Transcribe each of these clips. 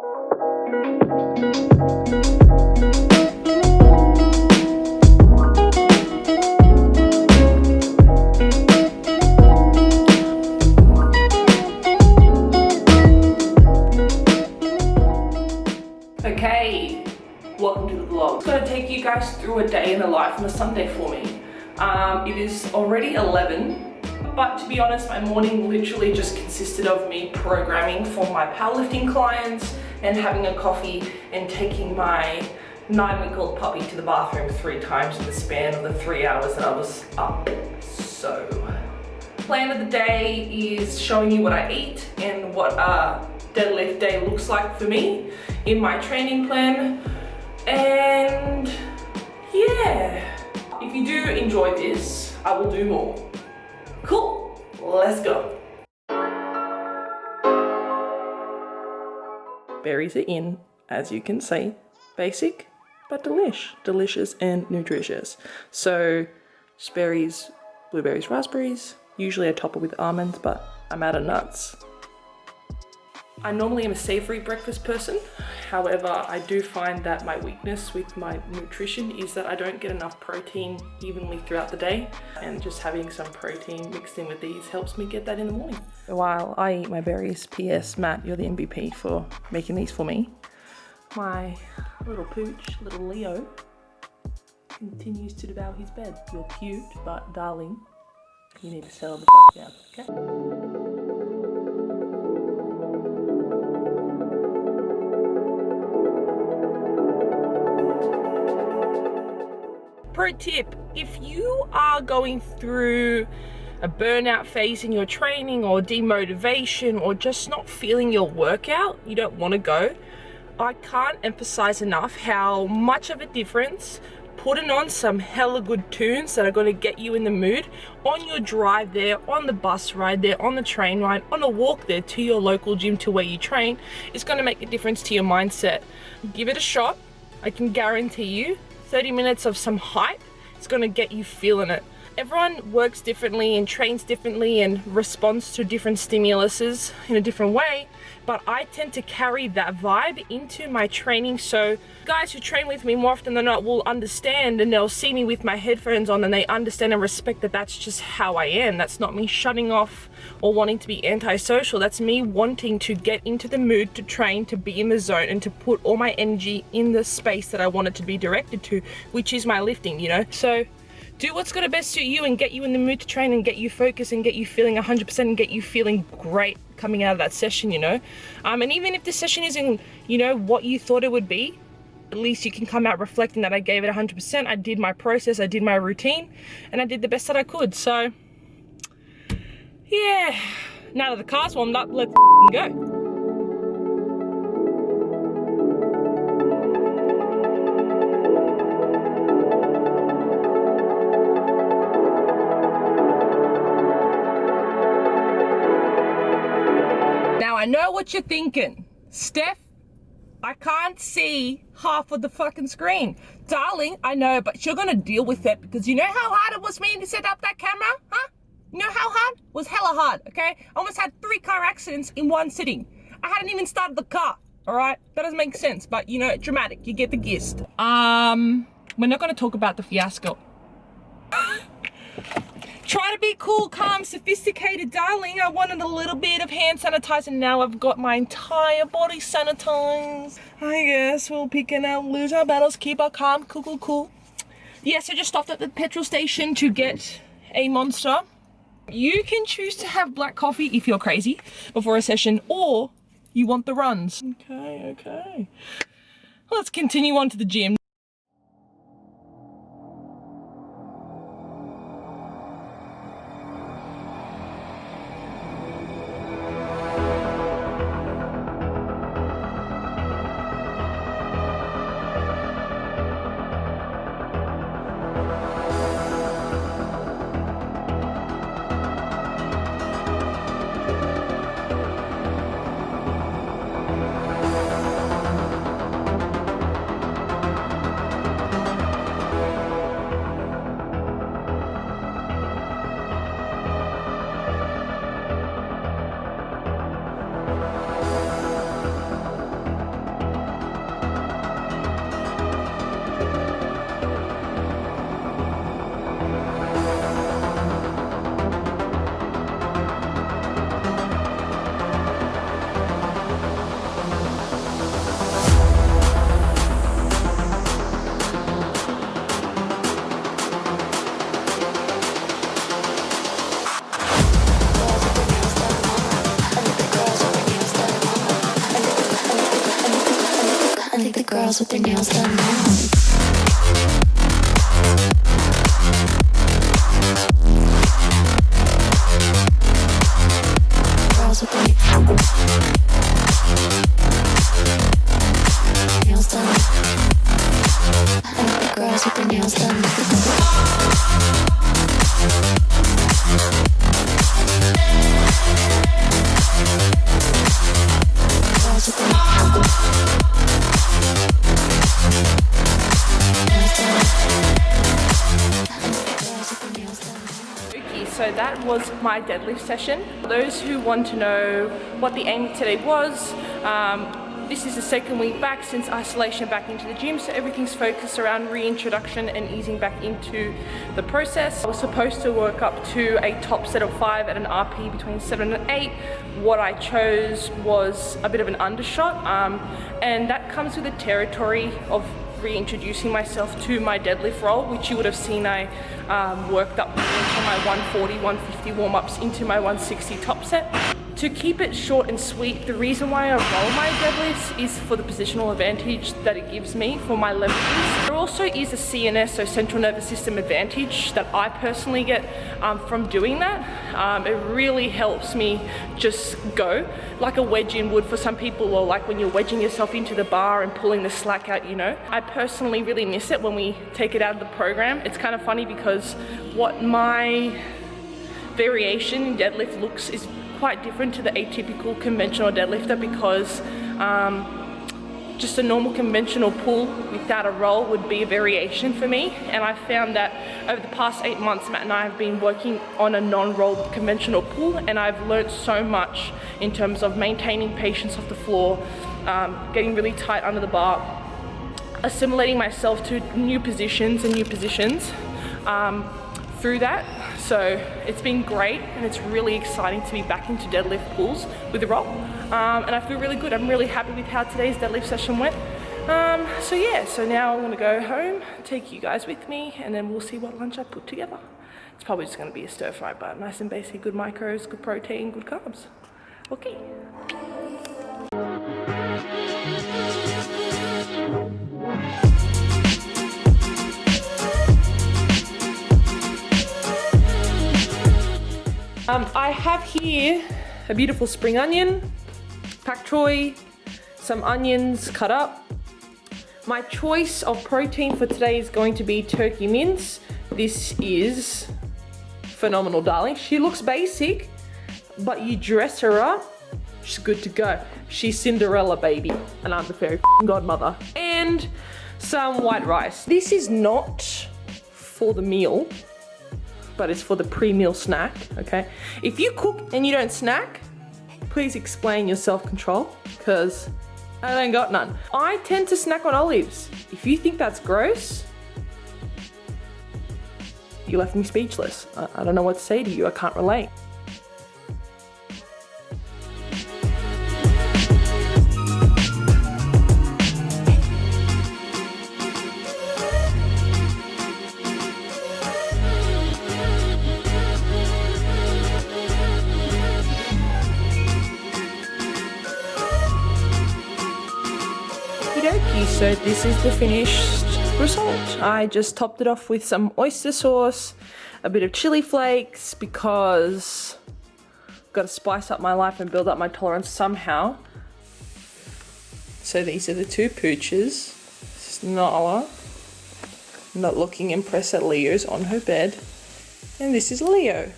Okay, welcome to the vlog. I'm going to take you guys through a day in the life on a Sunday for me. It is already 11, but to be honest, my morning literally just consisted of me programming for my powerlifting clients and having a coffee and taking my 9-week-old puppy to the bathroom 3 times in the span of the 3 hours that I was up. So, plan of the day is showing you what I eat and what a deadlift day looks like for me in my training plan. And yeah, if you do enjoy this, I will do more. Cool, let's go. Berries are in, as you can see. Basic, but delicious and nutritious. So, just berries, blueberries, raspberries. Usually I top it with almonds, but I'm out of nuts. I normally am a savory breakfast person. However, I do find that my weakness with my nutrition is that I don't get enough protein evenly throughout the day, and just having some protein mixed in with these helps me get that in the morning. While I eat my berries, P.S. Matt, you're the MVP for making these for me. My little pooch, little Leo, continues to devour his bed. You're cute, but darling, you need to settle the fuck down, okay? Pro tip, if you are going through a burnout phase in your training or demotivation or just not feeling your workout, you don't want to go, I can't emphasize enough how much of a difference putting on some hella good tunes that are going to get you in the mood on your drive there, on the bus ride there, on the train ride, on a walk there to your local gym to where you train is going to make a difference to your mindset. Give it a shot. I can guarantee you 30 minutes of some hype is going to get you feeling it. Everyone works differently and trains differently and responds to different stimuluses in a different way, but I tend to carry that vibe into my training, so guys who train with me more often than not will understand, and they'll see me with my headphones on and they understand and respect that that's just how I am. That's not me shutting off or wanting to be antisocial. That's me wanting to get into the mood to train, to be in the zone, and to put all my energy in the space that I want it to be directed to, which is my lifting, you know? So do what's gonna best suit you and get you in the mood to train and get you focused and get you feeling 100% and get you feeling great coming out of that session, you know? And even if the session isn't, you know, what you thought it would be, at least you can come out reflecting that I gave it 100%. I did my process, I did my routine, and I did the best that I could. So, yeah. Now that the car's warmed up, let's go. Now I know what you're thinking. Steph, I can't see half of the fucking screen. Darling, I know, but you're gonna deal with it because you know how hard it was for me to set up that camera, huh? You know how hard? It was hella hard, okay? I almost had 3 car accidents in one sitting. I hadn't even started the car, all right? That doesn't make sense, but you know, dramatic, you get the gist. We're not gonna talk about the fiasco. Try to be cool, calm, sophisticated, darling. I wanted a little bit of hand sanitizer. Now I've got my entire body sanitized. I guess we'll pick and out, lose our battles, keep our calm, cool. Yes, I just stopped at the petrol station to get a Monster. You can choose to have black coffee if you're crazy before a session, or you want the runs. Okay. Let's continue on to the gym. like the girls with their nails done now. Girls with their nails done. I like the girls with their nails done. Girls with their So that was my deadlift session. For those who want to know what the aim of today was, this is the second week back since isolation back into the gym, so everything's focused around reintroduction and easing back into the process. I was supposed to work up to a top set of 5 at an RP between 7 and 8. What I chose was a bit of an undershot, and that comes with the territory of reintroducing myself to my deadlift roll, which you would have seen I worked up into my 140, 150 warm-ups into my 160 top set. To keep it short and sweet, the reason why I roll my deadlifts is for the positional advantage that it gives me for my leverages. There also is a CNS, so central nervous system advantage, that I personally get from doing that. It really helps me just go like a wedge in would for some people, or like when you're wedging yourself into the bar and pulling the slack out, you know. I personally really miss it when we take it out of the program. It's kind of funny because what my variation in deadlift looks is quite different to the atypical conventional deadlifter, because just a normal conventional pull without a roll would be a variation for me. And I found that over the past 8 months, Matt and I have been working on a non-rolled conventional pull, and I've learned so much in terms of maintaining patience off the floor, getting really tight under the bar, assimilating myself to new positions through that. So it's been great, and it's really exciting to be back into deadlift pulls with the roll, and I feel really good. I'm really happy with how today's deadlift session went. So yeah, so now I'm gonna go home, take you guys with me, and then we'll see what lunch I put together. It's probably just gonna be a stir fry, but nice and basic, good macros, good protein, good carbs. Okay. I have here a beautiful spring onion, pak choy, some onions cut up. My choice of protein for today is going to be turkey mince. This is phenomenal, darling. She looks basic, but you dress her up, she's good to go. She's Cinderella, baby, and I'm the fairy godmother. And some white rice. This is not for the meal, but it's for the pre-meal snack, okay? If you cook and you don't snack, please explain your self-control, because I ain't got none. I tend to snack on olives. If you think that's gross, you left me speechless. I don't know what to say to you, I can't relate. So this is the finished result. I just topped it off with some oyster sauce, a bit of chili flakes, because I've got to spice up my life and build up my tolerance somehow. So these are the two pooches. This is Nala, not looking impressed at Leo's on her bed. And this is Leo,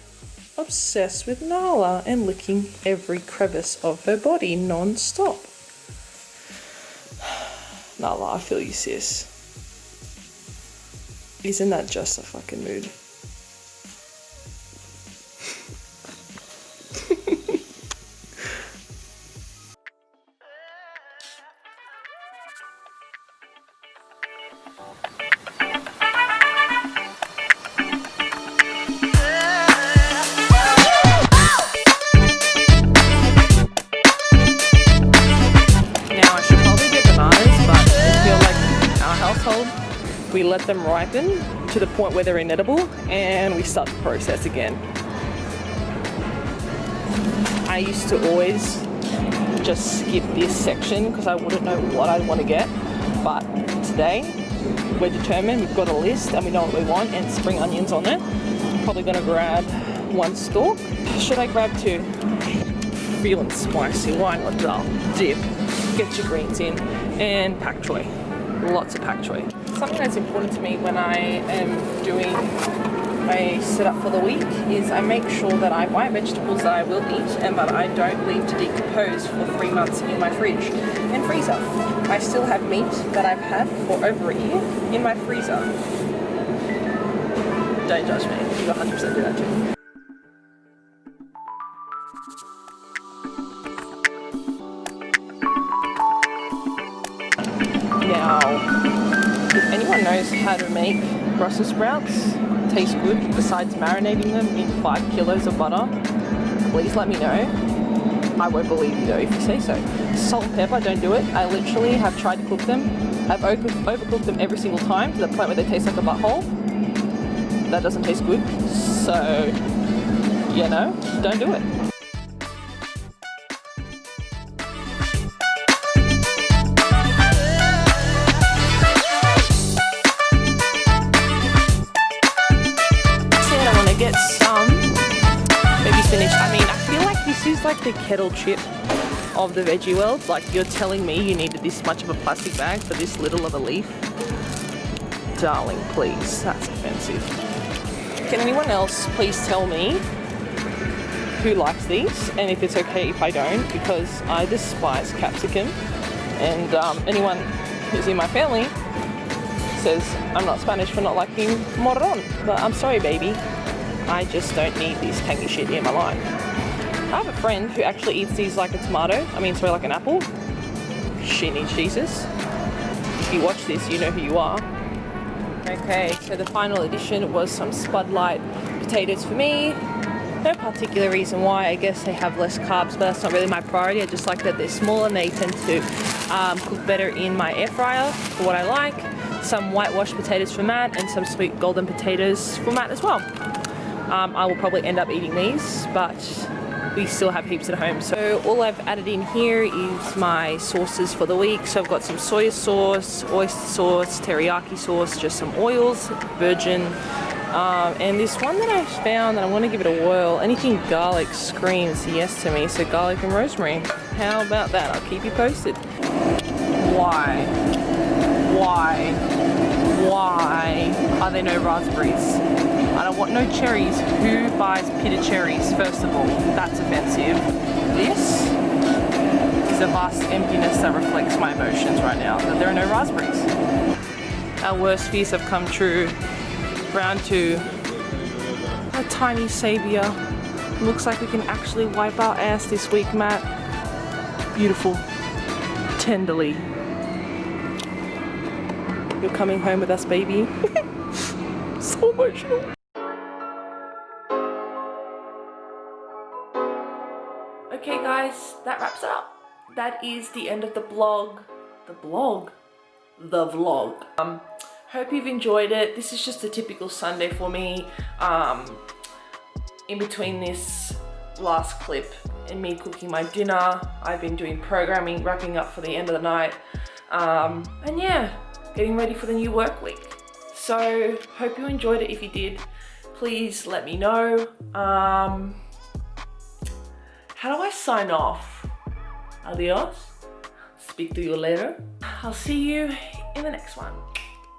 obsessed with Nala and licking every crevice of her body non-stop. Nala, I feel you, sis. Isn't that just a fucking mood? We let them ripen to the point where they're inedible, and we start the process again. I used to always just skip this section because I wouldn't know what I'd want to get. But today, we're determined, we've got a list and we know what we want, and spring onions on it. Probably gonna grab 1 stalk. Should I grab 2? Feeling spicy, why not dull? Dip, get your greens in, and pak choy. Lots of pak choy. Something that's important to me when I am doing my setup for the week is I make sure that I buy vegetables that I will eat and that I don't leave to decompose for 3 months in my fridge and freezer. I still have meat that I've had for over a year in my freezer. Don't judge me, you 100% do that too. Now, if anyone knows how to make Brussels sprouts taste good besides marinating them in 5 kilos of butter, please let me know. I won't believe you though if you say so. Salt and pepper, don't do it. I literally have tried to cook them. I've overcooked them every single time to the point where they taste like a butthole. That doesn't taste good. So, you know, don't do it. Get some baby spinach. I mean, I feel like this is like the kettle chip of the veggie world. Like, you're telling me you needed this much of a plastic bag for this little of a leaf? Darling, please, that's offensive. Can anyone else please tell me who likes these and if it's okay if I don't, because I despise capsicum, and anyone who's in my family says I'm not Spanish for not liking morron, but I'm sorry baby, I just don't need this tangy shit in my life. I have a friend who actually eats these like a tomato. Sorry, like an apple. She needs Jesus. If you watch this, you know who you are. Okay, so the final addition was some Spud Light potatoes for me. No particular reason why. I guess they have less carbs, but that's not really my priority. I just like that they're small and they tend to cook better in my air fryer for what I like. Some whitewashed potatoes for Matt and some sweet golden potatoes for Matt as well. I will probably end up eating these, but we still have heaps at home. So all I've added in here is my sauces for the week. So I've got some soy sauce, oyster sauce, teriyaki sauce, just some oils, virgin, and this one that I found that I want to give it a whirl. Anything garlic screams yes to me, so garlic and rosemary. How about that? I'll keep you posted. Why are there no raspberries? I don't want no cherries. Who buys pitted cherries, first of all? That's offensive. This is a vast emptiness that reflects my emotions right now, that there are no raspberries. Our worst fears have come true. Round 2. A tiny savior. Looks like we can actually wipe our ass this week, Matt. Beautiful. Tenderly. You're coming home with us, baby. So emotional. Okay guys, that wraps it up. That is the end of the vlog. The vlog. Hope you've enjoyed it. This is just a typical Sunday for me. In between this last clip and me cooking my dinner, I've been doing programming, wrapping up for the end of the night. And yeah, getting ready for the new work week. So hope you enjoyed it. If you did, please let me know. How do I sign off? Adios. Speak to you later. I'll see you in the next one.